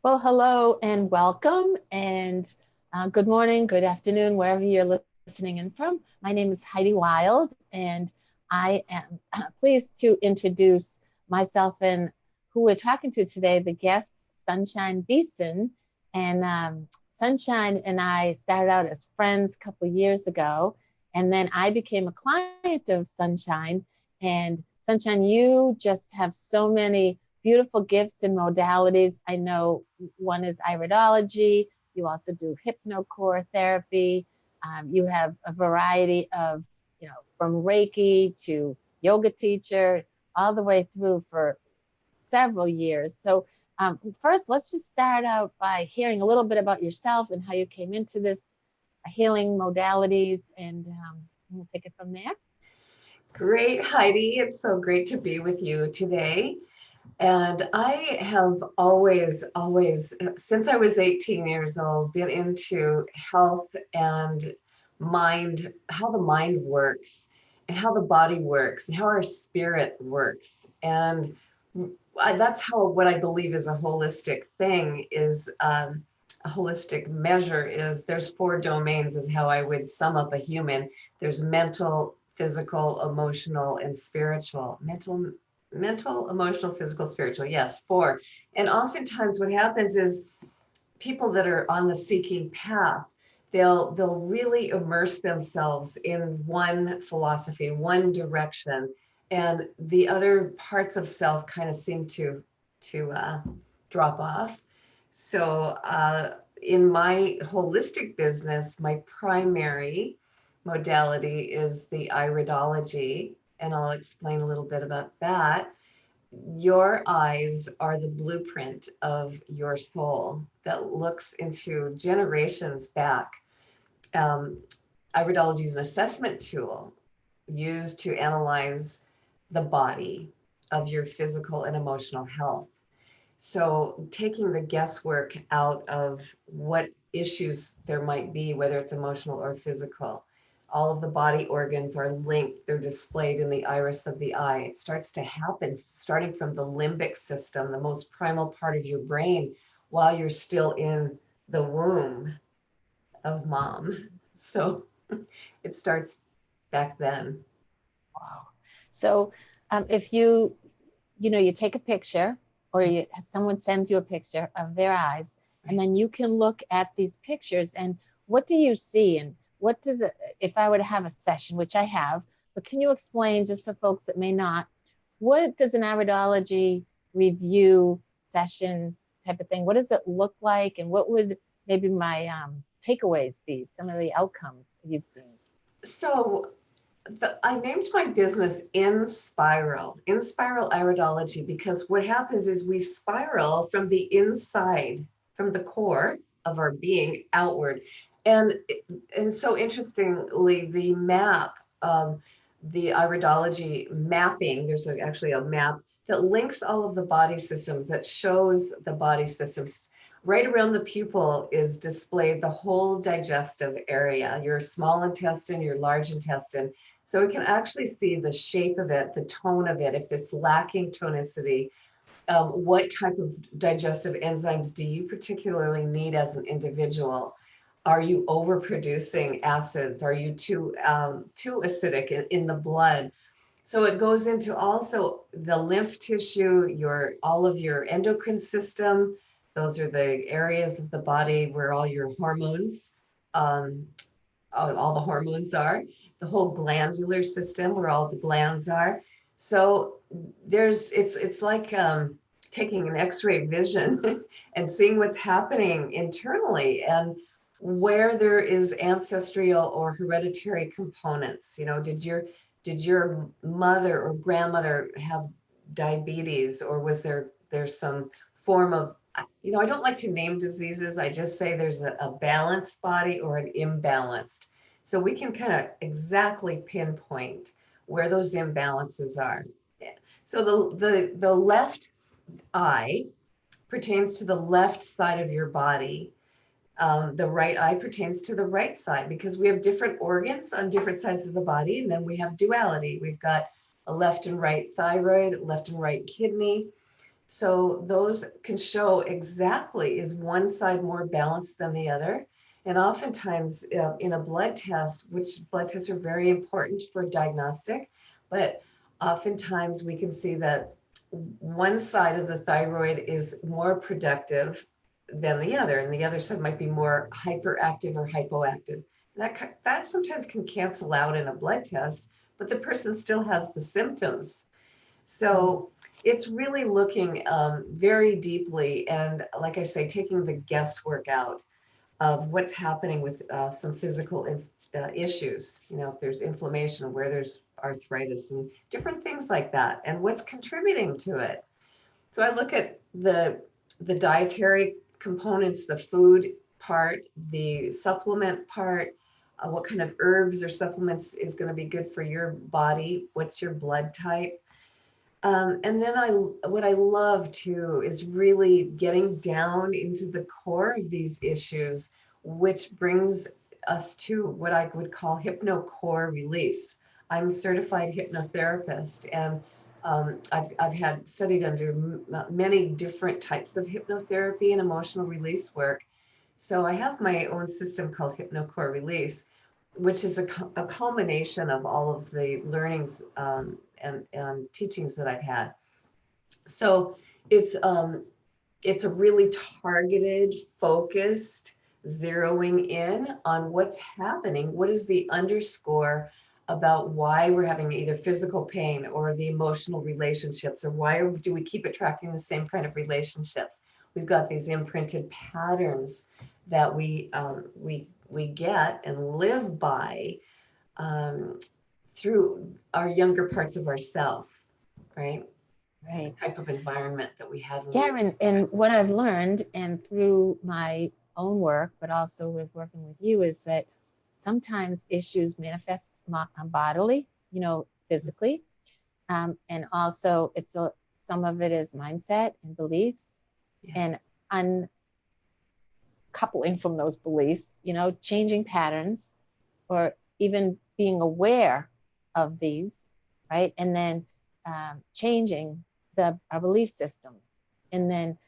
Well, hello and welcome, and good morning, good afternoon, wherever you're listening in from. My name is Heidi Wilde, and I am pleased to introduce myself and who we're talking to today, the guest, Sunshine Beeson. And Sunshine and I started out as friends a couple years ago, and then I became a client of Sunshine. And Sunshine, you just have so many beautiful gifts and modalities. I know one is iridology. You also do hypnocore therapy. You have a variety of, from Reiki to yoga teacher, all the way through for several years. So, first, let's just start out by hearing a little bit about yourself and how you came into this healing modalities, and we'll take it from there. Great, Heidi. It's so great to be with you today. And I have always, since I was 18 years old, been into health and mind, how the mind works, and how the body works, and how our spirit works. And that's how what I believe is a holistic thing is a holistic measure is there's four domains is how I would sum up a human. There's mental, physical, emotional, and spiritual. Mental, emotional, physical, spiritual. Yes, four. And oftentimes what happens is people that are on the seeking path, they'll really immerse themselves in one philosophy, one direction, and the other parts of self kind of seem to drop off. So in my holistic business, my primary modality is the iridology, and I'll explain a little bit about that. Your eyes are the blueprint of your soul that looks into generations back. Um, Iridology is an assessment tool used to analyze the body of your physical and emotional health. So, taking the guesswork out of what issues there might be, whether it's emotional or physical. All of the body organs are linked, they're displayed in the iris of the eye. It starts to happen starting from the limbic system, the most primal part of your brain, while you're still in the womb of mom. So, it starts back then. Wow. So, if you take a picture, or someone sends you a picture of their eyes, and Right. then you can look at these pictures, and what do you see, and what does it, if I were to have a session, which I have, but can you explain, just for folks that may not, what does an iridology review session type of thing, what does it look like, and what would maybe my takeaways be, some of the outcomes you've seen? So, I named my business In Spiral Iridology, because what happens is we spiral from the inside, from the core of our being outward. And and so interestingly, the map, the iridology mapping, actually a map that links all of the body systems, that shows the body systems. Right around the pupil is displayed the whole digestive area, your small intestine, your large intestine, so we can actually see the shape of it, the tone of it, if it's lacking tonicity, what type of digestive enzymes do you particularly need as an individual? Are you overproducing acids? Are you too acidic in the blood? So it goes into also the lymph tissue, all of your endocrine system. Those are the areas of the body where all your hormones, um, all the hormones are, the whole glandular system where all the glands are. So it's like taking an X-ray vision and seeing what's happening internally and where there is ancestral or hereditary components. Did your mother or grandmother have diabetes, or was there's some form of, I don't like to name diseases. I just say there's a balanced body or an imbalanced. So we can kind of exactly pinpoint where those imbalances are. So the left eye pertains to the left side of your body. The right eye pertains to the right side, because we have different organs on different sides of the body, and then we have duality. We've got a left and right thyroid, left and right kidney. So those can show exactly, is one side more balanced than the other? And oftentimes in a blood test, which blood tests are very important for diagnostic, but oftentimes we can see that one side of the thyroid is more productive than the other, and the other side might be more hyperactive or hypoactive. That sometimes can cancel out in a blood test, but the person still has the symptoms. So it's really looking very deeply, and like I say, taking the guesswork out of what's happening with some physical issues. You know, if there's inflammation, where there's arthritis, and different things like that, and what's contributing to it. So I look at the dietary components, the food part, the supplement part, what kind of herbs or supplements is going to be good for your body, what's your blood type. And then what I love too is really getting down into the core of these issues, which brings us to what I would call hypnocore release. I'm a certified hypnotherapist, and I've had studied under many different types of hypnotherapy and emotional release work. So I have my own system called hypnocore release, which is a culmination of all of the learnings and teachings that I've had. So it's it's a really targeted, focused, zeroing in on what's happening. What is the underscore about why we're having either physical pain or the emotional relationships, or why do we keep attracting the same kind of relationships? We've got these imprinted patterns that we get and live by um, through our younger parts of ourself, right? The Right. type of environment that we had when we Yeah, were and what I've learned and through my own work, but also with working with you, is that sometimes issues manifest bodily, physically. And also some of it is mindset and beliefs, yes, and uncoupling from those beliefs, changing patterns, or even being aware of these, right? And then changing our belief system. And then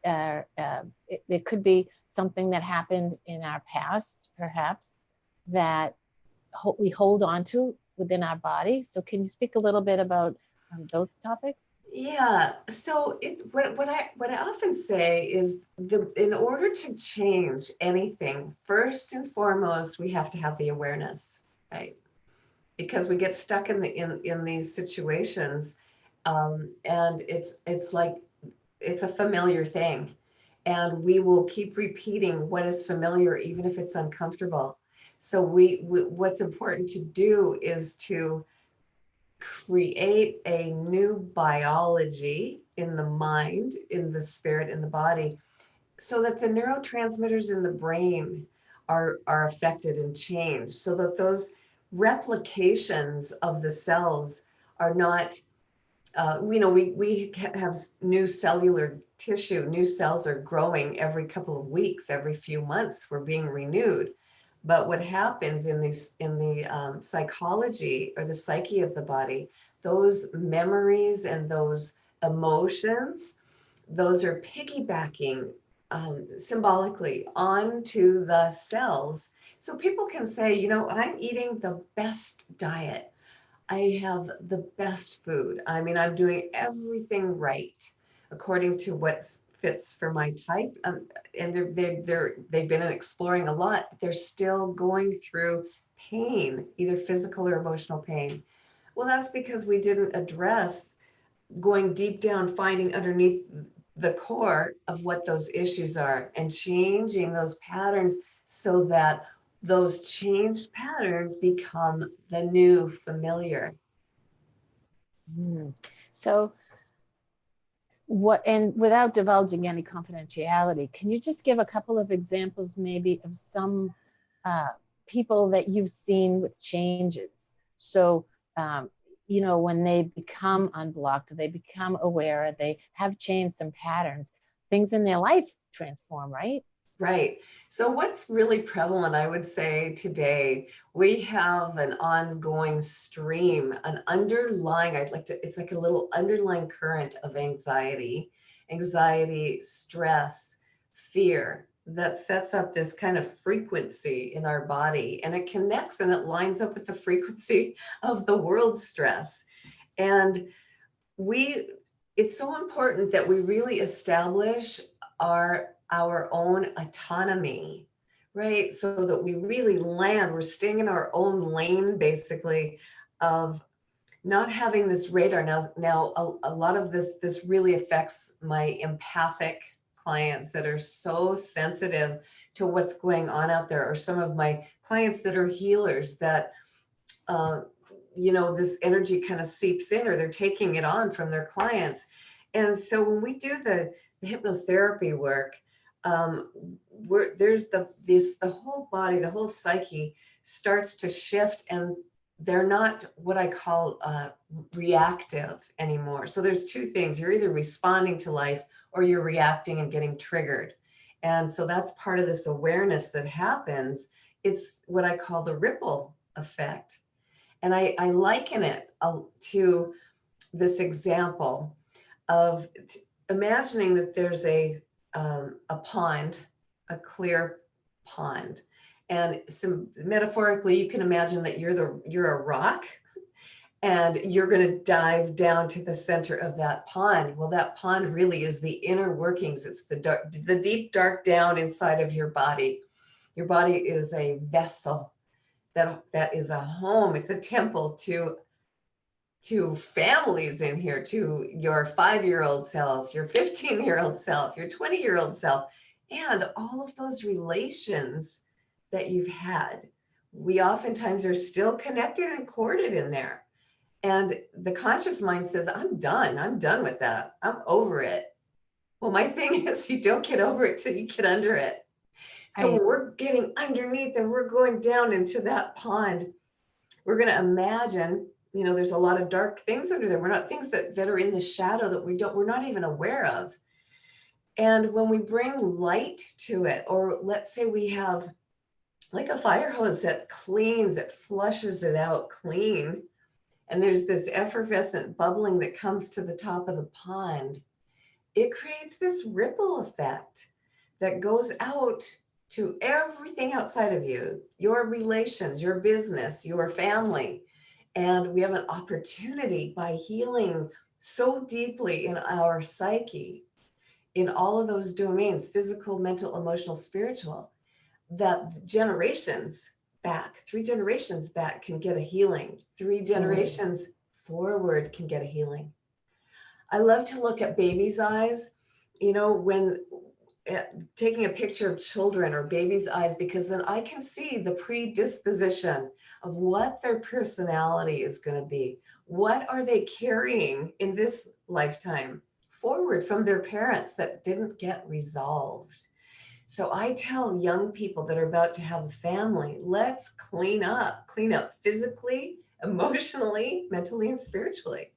it could be something that happened in our past, perhaps, that we hold on to within our body. So, can you speak a little bit about those topics? yeah. So it's what I often say is, in order to change anything, first and foremost, we have to have the awareness, right? Because we get stuck in these situations, and it's like it's a familiar thing, and we will keep repeating what is familiar even if it's uncomfortable. So what's important to do is to create a new biology in the mind, in the spirit, in the body, so that the neurotransmitters in the brain are affected and changed, so that those replications of the cells are not we have new cellular tissue, new cells are growing every couple of weeks, every few months, we're being renewed. But what happens in the psychology or the psyche of the body, those memories and those emotions, those are piggybacking symbolically onto the cells. So people can say, I'm eating the best diet. I have the best food. I mean, I'm doing everything right according to what fits for my type. And they've been exploring a lot, but they're still going through pain, either physical or emotional pain. Well, that's because we didn't address going deep down, finding underneath the core of what those issues are and changing those patterns so that those changed patterns become the new familiar. Mm. So, what, and without divulging any confidentiality, can you just give a couple of examples, maybe, of some uh, people that you've seen with changes? So, when they become unblocked, they become aware, they have changed some patterns, things in their life transform, right? Right. So what's really prevalent, I would say today, we have an ongoing stream, an underlying, it's like a little underlying current of anxiety anxiety, stress, fear, that sets up this kind of frequency in our body, and it connects and it lines up with the frequency of the world's stress. And we it's so important that we really establish our own autonomy, right? So that we really land, we're staying in our own lane, basically, of not having this radar. Now a lot of this really affects my empathic clients that are so sensitive to what's going on out there, or some of my clients that are healers that uh, this energy kind of seeps in, or they're taking it on from their clients. And so when we do the hypnotherapy work, there's the whole body, the whole psyche starts to shift, and they're not what I call reactive anymore. So there's two things: you're either responding to life or you're reacting and getting triggered. And so that's part of this awareness that happens. It's what I call the ripple effect. And I liken it to this example of imagining that there's a pond, a clear pond. And metaphorically, you can imagine that you're a rock, and you're going to dive down to the center of that pond. Well, that pond really is the inner workings. It's the deep, dark down inside of your body. Your body is a vessel that is a home. It's a temple to families in here, to your 5-year-old self, your 15-year-old self, your 20-year-old self, and all of those relations that you've had. We oftentimes are still connected and corded in there. And the conscious mind says, I'm done with that. I'm over it. Well, my thing is, you don't get over it till you get under it. So when we're getting underneath and we're going down into that pond, we're going to imagine, there's a lot of dark things under there. We're not things that are in the shadow that we're not even aware of. And when we bring light to it, or let's say we have like a fire hose that cleans, it flushes it out clean, and there's this effervescent bubbling that comes to the top of the pond, it creates this ripple effect that goes out to everything outside of you, your relations, your business, your family. And we have an opportunity, by healing so deeply in our psyche, in all of those domains, physical, mental, emotional, spiritual, that generations back, 3 generations back can get a healing. 3 generations forward can get a healing. I love to look at babies' eyes, when taking a picture of children or babies' eyes, because then I can see the predisposition of what their personality is going to be. What are they carrying in this lifetime forward from their parents that didn't get resolved? So I tell young people that are about to have a family, let's clean up physically, emotionally, mentally, and spiritually.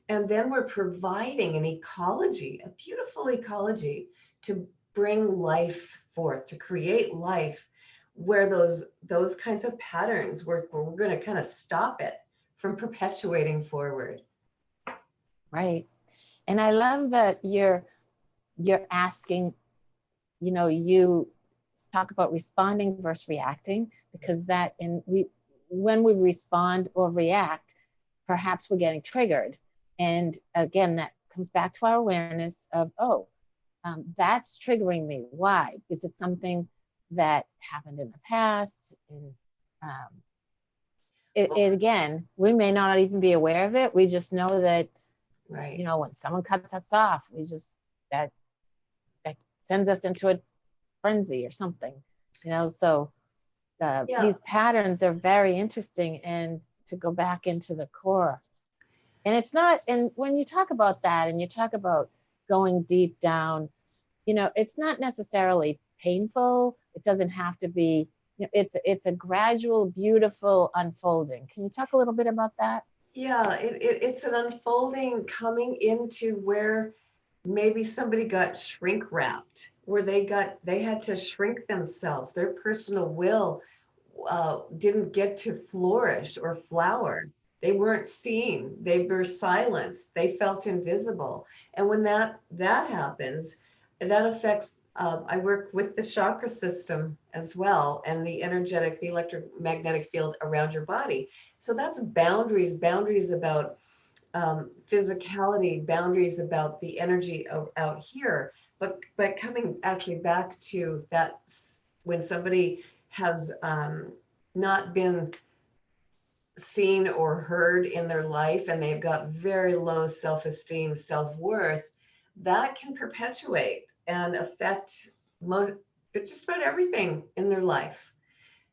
And then we're providing an ecology, a beautiful ecology, to bring life forth, to create life where those kinds of patterns, we're going to kind of stop it from perpetuating forward. Right. And I love that you're asking, you talk about responding versus reacting, because when we respond or react, perhaps we're getting triggered. And again, that comes back to our awareness of, that's triggering me. Why? Is it something that happened in the past? And again, we may not even be aware of it. We just know that, right. When someone cuts us off, that sends us into a frenzy or something, so these patterns are very interesting. And to go back into the core, and it's not, and when you talk about that and you talk about going deep down, it's not necessarily painful. It doesn't have to be, it's a gradual, beautiful unfolding. Can you talk a little bit about that? Yeah, it's an unfolding, coming into where maybe somebody got shrink wrapped, where they had to shrink themselves. Their personal will didn't get to flourish or flower. They weren't seen. They were silenced. They felt invisible. And when that happens, that affects. I work with the chakra system as well, and the energetic, the electromagnetic field around your body. So that's boundaries. Boundaries about physicality, boundaries about the energy out here. But coming actually back to that, when somebody has not been seen or heard in their life and they've got very low self-esteem, self-worth, that can perpetuate and affect just about everything in their life.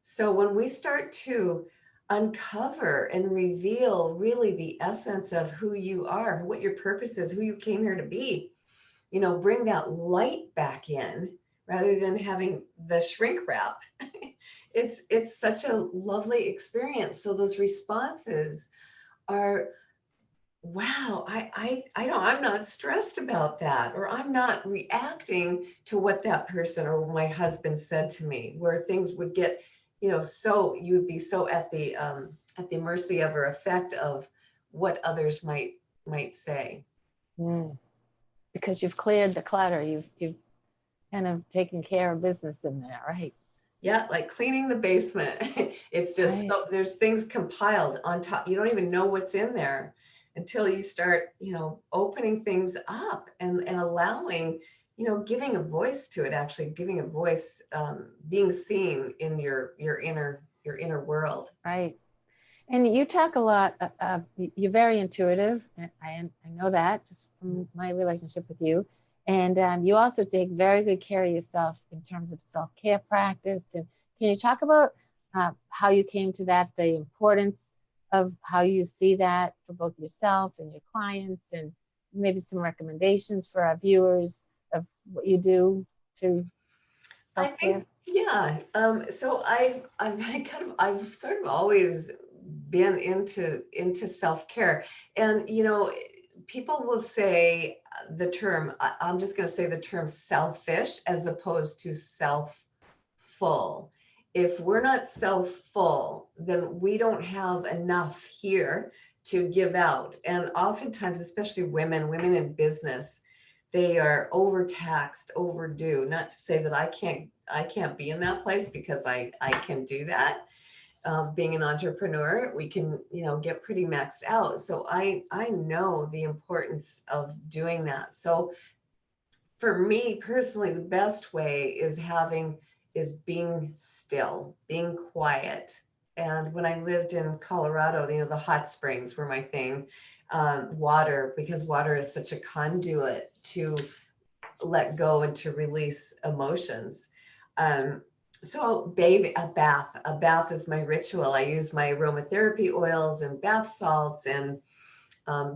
So when we start to uncover and reveal really the essence of who you are, what your purpose is, who you came here to be, bring that light back in rather than having the shrink wrap. It's such a lovely experience. So those responses are, wow, I don't, I'm not stressed about that, or I'm not reacting to what that person or my husband said to me, where things would get, so you would be so at the mercy of or effect of what others might say. Mm. Because you've cleared the clutter, you've kind of taken care of business in there, right? Yeah, like cleaning the basement. It's just Right. so there's things compiled on top. You don't even know what's in there until you start, opening things up and allowing, giving a voice to it, actually giving a voice, being seen in your inner world. Right. And you talk a lot. You're very intuitive. I know that just from my relationship with you. And you also take very good care of yourself in terms of self-care practice. And can you talk about how you came to that, the importance of how you see that for both yourself and your clients, and maybe some recommendations for our viewers of what you do to I self-care? think, yeah. So I've sort of always been into self-care, and people will say the term. I'm just going to say the term selfish as opposed to self-full. If we're not self-full, then we don't have enough here to give out, and oftentimes, especially women in business, they are overtaxed, overdue. Not to say that I can't be in that place, because I can do that. Being an entrepreneur, we can, get pretty maxed out. So I know the importance of doing that. So for me personally, the best way is being still, being quiet. And when I lived in Colorado, the hot springs were my thing. Water, because water is such a conduit to let go and to release emotions. Um, so bathe, a bath is my ritual. I use my aromatherapy oils and bath salts, and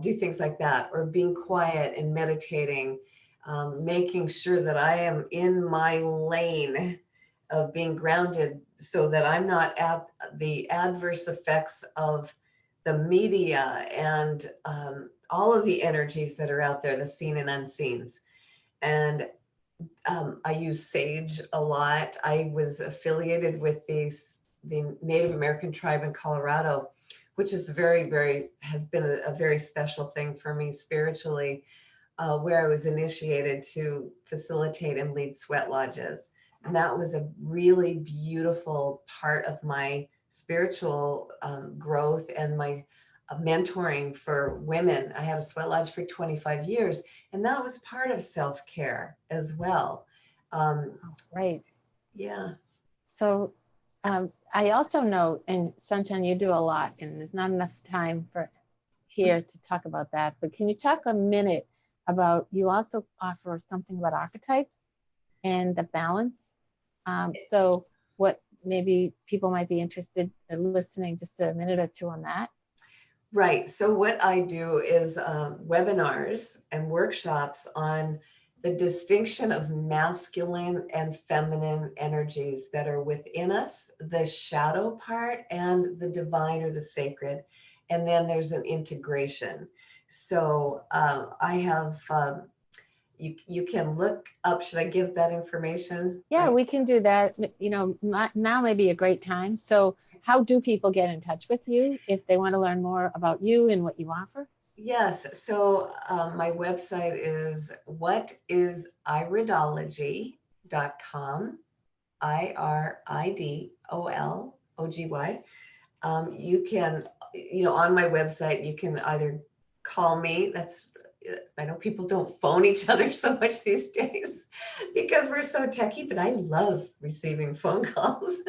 do things like that, or being quiet and meditating, making sure that I am in my lane of being grounded, so that I'm not at the adverse effects of the media and all of the energies that are out there, the seen and unseens. And I use sage a lot. I was affiliated with the Native American tribe in Colorado, which is has been a very special thing for me spiritually, where I was initiated to facilitate and lead sweat lodges. And that was a really beautiful part of my spiritual growth and my mentoring for women. I had a sweat lodge for 25 years, and that was part of self-care as well. Um, Oh, right. yeah. So I also know, and Sunshine, you do a lot, and there's not enough time for here to talk about that. But can you talk a minute about, you also offer something about archetypes and the balance? So what maybe people might be interested in listening just a minute or two on that. Right. So what I do is webinars and workshops on the distinction of masculine and feminine energies that are within us, the shadow part and the divine or the sacred. And then there's an integration. So I have you can look up. Should I give that information? Yeah, Right. we can do that. You know, now may be a great time. So, how do people get in touch with you if they want to learn more about you and what you offer? Yes. So my website is whatisidolology.com. IRIDOLOGY. You can, on my website, you can either call me. I know people don't phone each other so much these days because we're so techy, but I love receiving phone calls.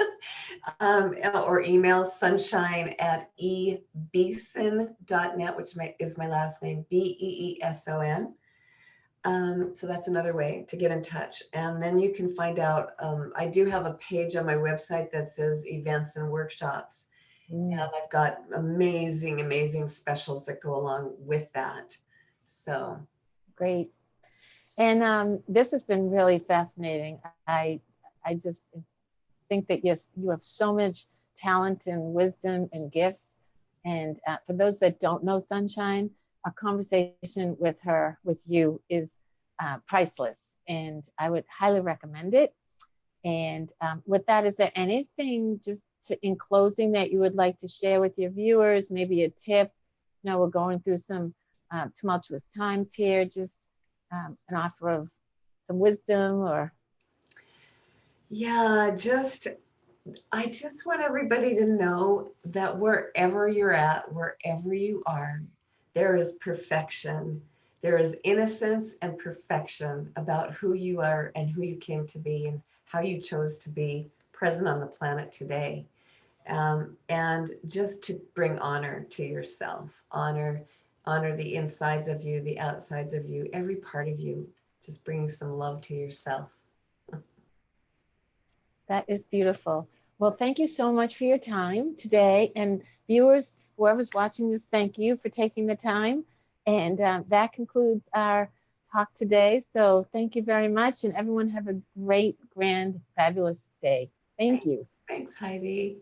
Or email sunshine@ebeeson.net, which is my last name, BEESON. So that's another way to get in touch. And then you can find out, I do have a page on my website that says events and workshops. And Mm, I've got amazing, amazing specials that go along with that. So, great. And this has been really fascinating. I just think that yes, you have so much talent and wisdom and gifts. And for those that don't know Sunshine, a conversation with her, with you, is priceless. And I would highly recommend it. And with that, is there anything just in closing that you would like to share with your viewers? Maybe a tip? You know, we're going through some tumultuous times here. Just an offer of some wisdom or yeah, I just want everybody to know that wherever you're at, wherever you are, there is perfection. There is innocence and perfection about who you are and who you came to be and how you chose to be present on the planet today. And just to bring honor to yourself, honor the insides of you, the outsides of you, every part of you, just bringing some love to yourself. that is beautiful. Well, thank you so much for your time today. And viewers, whoever's watching this, thank you for taking the time. And that concludes our talk today. So thank you very much. And everyone have a great, grand, fabulous day. Thank Thanks, you. thanks, Heidi.